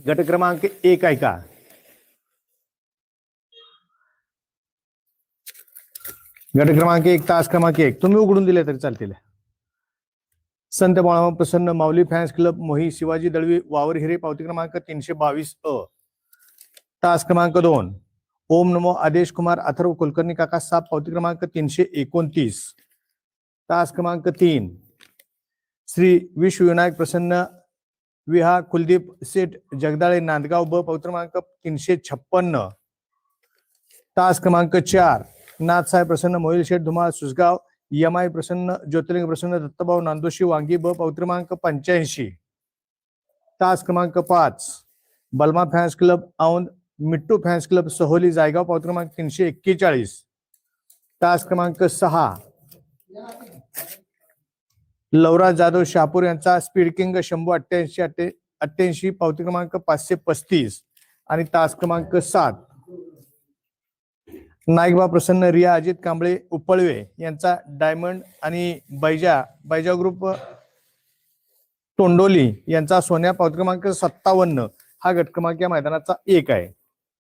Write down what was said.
गट क्रमांक 1 आहे का? गट क्रमांक 1 तास क्रमांक 1 तुम्ही उघडून दिले तरी चालतील. संत बाळाराम प्रसन्न माऊली फॅन्स क्लब मोही शिवाजी दळवी वावर हिरे पावती क्रमांक 322 अ. तास क्रमांक 2 ओम नमो आदेश कुमार अथर्व कुलकर्णी काका साप पावती क्रमांक 329. तास क्रमांक 3 श्री विश्वविनायक प्रसन्न विहा कुलदीप सेठ जगदाळे नांदगाव ब पावती क्रमांक 356. तास क्रमांक 4 नाथसाहेब प्रसन्न मोहिल शेठ धुमाळ सुसगाव यमाई प्रसन्न ज्योतिर्लिंग प्रसन्न दत्तभाऊ नांदोशी वांगी ब पावती क्रमांक 85. तास क्रमांक 5 बलमा फॅन्स क्लब औंध मिट्टू फॅन्स क्लब सहोली जायगाव पावती क्रमांक 341. तास क्रमांक 6 लवराज जाधव शहापूर यांचा स्पीड किंग शंभू 88 पावती क्रमांक 535. आणि तास क्रमांक 7 नाईकबा प्रसन्न रिया अजित कांबळे उपळवे यांचा डायमंड आणि बैजा ग्रुप तोंडोली यांचा सोन्या पावती क्रमांक 57. हा गट क्रमांक या मैदानाचा 1 आहे.